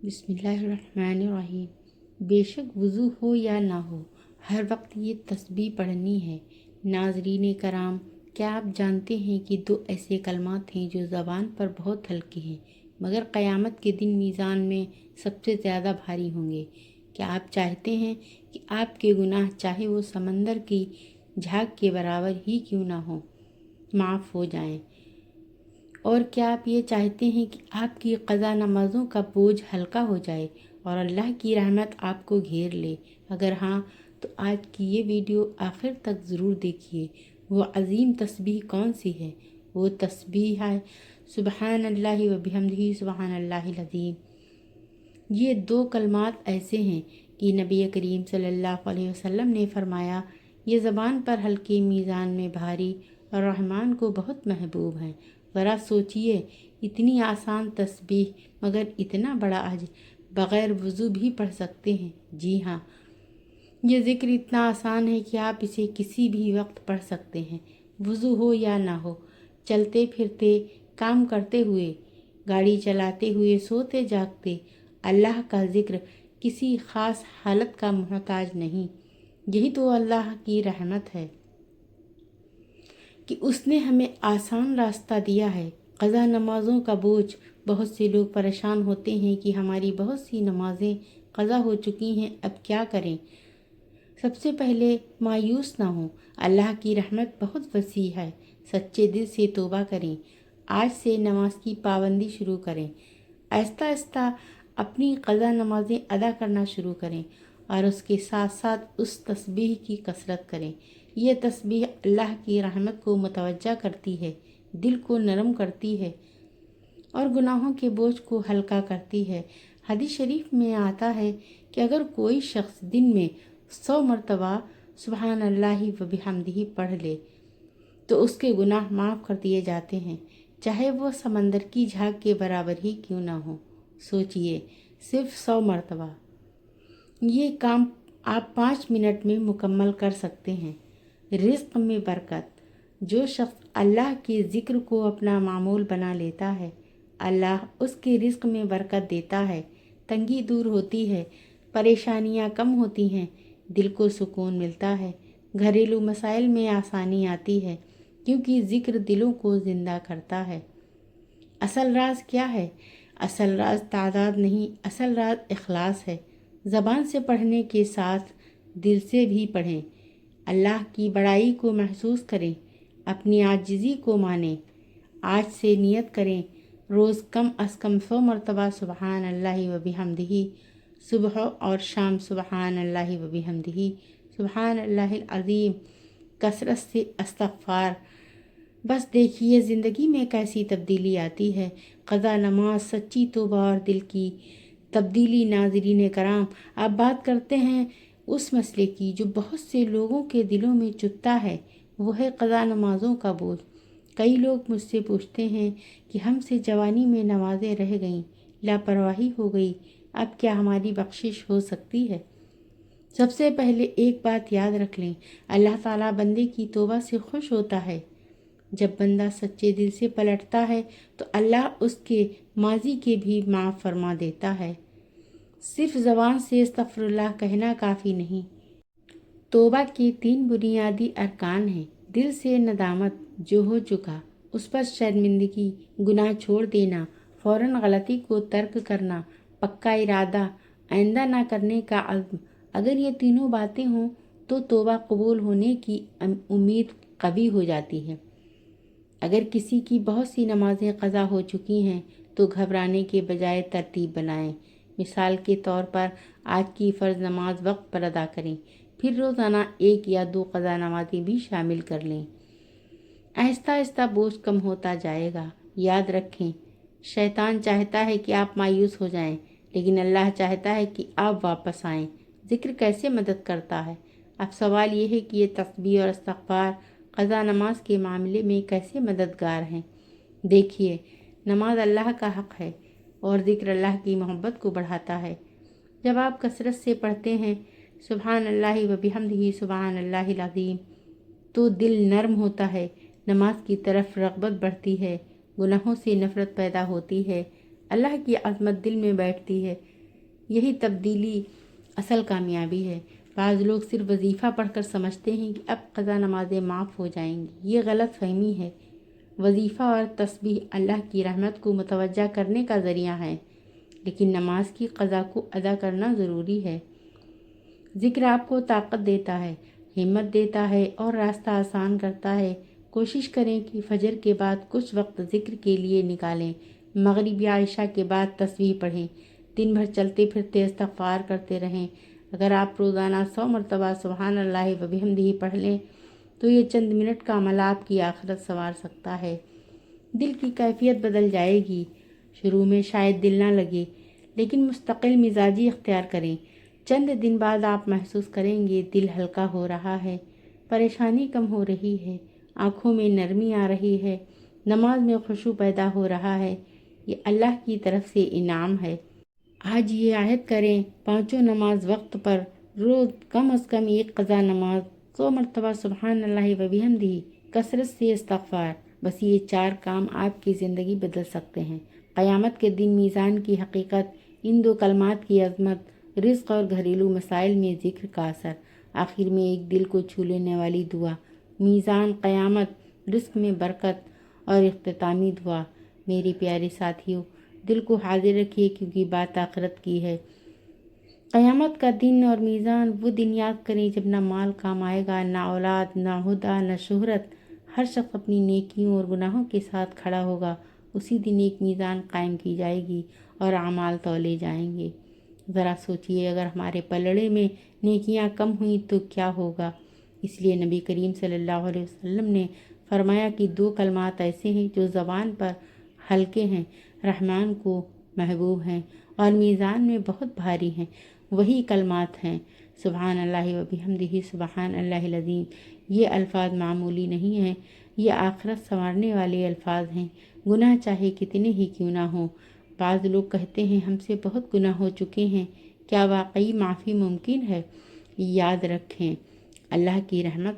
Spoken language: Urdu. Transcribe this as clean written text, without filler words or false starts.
بسم اللہ الرحمن الرحیم۔ بے شک وضو ہو یا نہ ہو، ہر وقت یہ تسبیح پڑھنی ہے۔ ناظرین کرام، کیا آپ جانتے ہیں کہ دو ایسے کلمات ہیں جو زبان پر بہت ہلکے ہیں مگر قیامت کے دن میزان میں سب سے زیادہ بھاری ہوں گے؟ کیا آپ چاہتے ہیں کہ آپ کے گناہ چاہے وہ سمندر کی جھاگ کے برابر ہی کیوں نہ ہوں، معاف ہو جائیں؟ اور کیا آپ یہ چاہتے ہیں کہ آپ کی قضا نمازوں کا بوجھ ہلکا ہو جائے اور اللہ کی رحمت آپ کو گھیر لے؟ اگر ہاں تو آج کی یہ ویڈیو آخر تک ضرور دیکھیے۔ وہ عظیم تسبیح کون سی ہے؟ وہ تسبیح ہے سبحان اللہ و بحمدہ سبحان اللہ العظیم۔ یہ دو کلمات ایسے ہیں کہ نبی کریم صلی اللہ علیہ وسلم نے فرمایا، یہ زبان پر ہلکے میزان میں بھاری اور رحمان کو بہت محبوب ہیں۔ ذرا سوچئے، اتنی آسان تسبیح مگر اتنا بڑا اجر، بغیر وضو بھی پڑھ سکتے ہیں۔ جی ہاں، یہ ذکر اتنا آسان ہے کہ آپ اسے کسی بھی وقت پڑھ سکتے ہیں، وضو ہو یا نہ ہو، چلتے پھرتے، کام کرتے ہوئے، گاڑی چلاتے ہوئے، سوتے جاگتے۔ اللہ کا ذکر کسی خاص حالت کا محتاج نہیں۔ یہی تو اللہ کی رحمت ہے کہ اس نے ہمیں آسان راستہ دیا ہے۔ قضا نمازوں کا بوجھ، بہت سے لوگ پریشان ہوتے ہیں کہ ہماری بہت سی نمازیں قضا ہو چکی ہیں، اب کیا کریں؟ سب سے پہلے مایوس نہ ہوں، اللہ کی رحمت بہت وسیع ہے۔ سچے دل سے توبہ کریں، آج سے نماز کی پابندی شروع کریں، آہستہ آہستہ اپنی قضا نمازیں ادا کرنا شروع کریں اور اس کے ساتھ ساتھ اس تسبیح کی کثرت کریں۔ یہ تسبیح اللہ کی رحمت کو متوجہ کرتی ہے، دل کو نرم کرتی ہے اور گناہوں کے بوجھ کو ہلکا کرتی ہے۔ حدیث شریف میں آتا ہے کہ اگر کوئی شخص دن میں 100 مرتبہ سبحان اللہ و بحمدہ پڑھ لے تو اس کے گناہ معاف کر دیے جاتے ہیں، چاہے وہ سمندر کی جھاگ کے برابر ہی کیوں نہ ہو۔ سوچئے، صرف 100 مرتبہ یہ کام آپ 5 منٹ میں مکمل کر سکتے ہیں۔ رزق میں برکت۔ جو شخص اللہ کے ذکر کو اپنا معمول بنا لیتا ہے، اللہ اس کے رزق میں برکت دیتا ہے، تنگی دور ہوتی ہے، پریشانیاں کم ہوتی ہیں، دل کو سکون ملتا ہے، گھریلو مسائل میں آسانی آتی ہے، کیونکہ ذکر دلوں کو زندہ کرتا ہے۔ اصل راز کیا ہے؟ اصل راز تعداد نہیں، اصل راز اخلاص ہے۔ زبان سے پڑھنے کے ساتھ دل سے بھی پڑھیں، اللہ کی بڑائی کو محسوس کریں، اپنی عاجزی کو مانیں۔ آج سے نیت کریں، روز کم از کم 100 مرتبہ سبحان اللہ و بحمدہ، صبح اور شام سبحان اللہ و بحمدہ سبحان اللہ العظیم، کثرت سے استغفار۔ بس دیکھیے زندگی میں کیسی تبدیلی آتی ہے۔ قضا نماز، سچی توبہ اور دل کی تبدیلی۔ ناظرین کرام، آپ بات کرتے ہیں اس مسئلے کی جو بہت سے لوگوں کے دلوں میں چبھتا ہے، وہ ہے قضا نمازوں کا بوجھ۔ کئی لوگ مجھ سے پوچھتے ہیں کہ ہم سے جوانی میں نمازیں رہ گئیں، لاپرواہی ہو گئی، اب کیا ہماری بخشش ہو سکتی ہے؟ سب سے پہلے ایک بات یاد رکھ لیں، اللہ تعالیٰ بندے کی توبہ سے خوش ہوتا ہے۔ جب بندہ سچے دل سے پلٹتا ہے تو اللہ اس کے ماضی کے بھی معاف فرما دیتا ہے۔ صرف زبان سے استغفر اللہ کہنا کافی نہیں۔ توبہ کے 3 بنیادی ارکان ہیں: دل سے ندامت، جو ہو چکا اس پر شرمندگی، گناہ چھوڑ دینا، فوراً غلطی کو ترک کرنا، پکا ارادہ، آئندہ نہ کرنے کا عزم۔ اگر یہ تینوں باتیں ہوں تو توبہ قبول ہونے کی امید قوی ہو جاتی ہے۔ اگر کسی کی بہت سی نمازیں قضا ہو چکی ہیں تو گھبرانے کے بجائے ترتیب بنائیں۔ مثال کے طور پر آج کی فرض نماز وقت پر ادا کریں، پھر روزانہ 1 یا 2 قضا نمازیں بھی شامل کر لیں۔ آہستہ آہستہ بوجھ کم ہوتا جائے گا۔ یاد رکھیں، شیطان چاہتا ہے کہ آپ مایوس ہو جائیں، لیکن اللہ چاہتا ہے کہ آپ واپس آئیں۔ ذکر کیسے مدد کرتا ہے؟ اب سوال یہ ہے کہ یہ تسبیح اور استغفار قضا نماز کے معاملے میں کیسے مددگار ہیں؟ دیکھیے، نماز اللہ کا حق ہے اور ذکر اللہ کی محبت کو بڑھاتا ہے۔ جب آپ کثرت سے پڑھتے ہیں سبحان اللہ و بحمدہ سبحان اللہ العظیم تو دل نرم ہوتا ہے، نماز کی طرف رغبت بڑھتی ہے، گناہوں سے نفرت پیدا ہوتی ہے، اللہ کی عظمت دل میں بیٹھتی ہے، یہی تبدیلی اصل کامیابی ہے۔ بعض لوگ صرف وظیفہ پڑھ کر سمجھتے ہیں کہ اب قضا نمازیں معاف ہو جائیں گی۔ یہ غلط فہمی ہے۔ وظیفہ اور تسبیح اللہ کی رحمت کو متوجہ کرنے کا ذریعہ ہے، لیکن نماز کی قضا کو ادا کرنا ضروری ہے۔ ذکر آپ کو طاقت دیتا ہے، ہمت دیتا ہے اور راستہ آسان کرتا ہے۔ کوشش کریں کہ فجر کے بعد کچھ وقت ذکر کے لیے نکالیں۔ مغرب یا عشاء کے بعد تسبیح پڑھیں۔ دن بھر چلتے پھرتے استغفار کرتے رہیں۔ اگر آپ روزانہ 100 مرتبہ سبحان اللہ و بحمدہ پڑھ لیں تو یہ چند منٹ کا عمل آپ کی آخرت سنوار سکتا ہے۔ دل کی کیفیت بدل جائے گی۔ شروع میں شاید دل نہ لگے، لیکن مستقل مزاجی اختیار کریں۔ چند دن بعد آپ محسوس کریں گے دل ہلکا ہو رہا ہے، پریشانی کم ہو رہی ہے، آنکھوں میں نرمی آ رہی ہے، نماز میں خشوع پیدا ہو رہا ہے۔ یہ اللہ کی طرف سے انعام ہے۔ آج یہ عہد کریں، 5 نماز وقت پر، روز کم از کم ایک قضا نماز، 100 مرتبہ سبحان اللہ و بحمدہ، کثرت سے استغفار۔ بس یہ 4 کام آپ کی زندگی بدل سکتے ہیں۔ قیامت کے دن میزان کی حقیقت، ان 2 کلمات کی عظمت، رزق اور گھریلو مسائل میں ذکر کا اثر، آخر میں ایک دل کو چھو لینے والی دعا، میزان قیامت، رزق میں برکت اور اختتامی دعا۔ میرے پیارے ساتھیوں، دل کو حاضر رکھیے کیونکہ بات آخرت کی ہے۔ قیامت کا دن اور میزان، وہ دن یاد کریں جب نہ مال کام آئے گا، نہ اولاد، نہ عہدہ، نہ شہرت۔ ہر شخص اپنی نیکیوں اور گناہوں کے ساتھ کھڑا ہوگا۔ اسی دن ایک میزان قائم کی جائے گی اور اعمال تولے جائیں گے۔ ذرا سوچئے، اگر ہمارے پلڑے میں نیکیاں کم ہوئیں تو کیا ہوگا؟ اس لیے نبی کریم صلی اللہ علیہ وسلم نے فرمایا کہ 2 کلمات ایسے ہیں جو زبان پر ہلکے ہیں، رحمان کو محبوب ہیں اور میزان میں بہت بھاری ہیں۔ وہی کلمات ہیں سبحان اللہ و بحمدہ سبحان اللہ العظیم۔ یہ الفاظ معمولی نہیں ہیں، یہ آخرت سنوارنے والے الفاظ ہیں، گناہ چاہے کتنے ہی کیوں نہ ہوں۔ بعض لوگ کہتے ہیں ہم سے بہت گناہ ہو چکے ہیں، کیا واقعی معافی ممکن ہے؟ یاد رکھیں، اللہ کی رحمت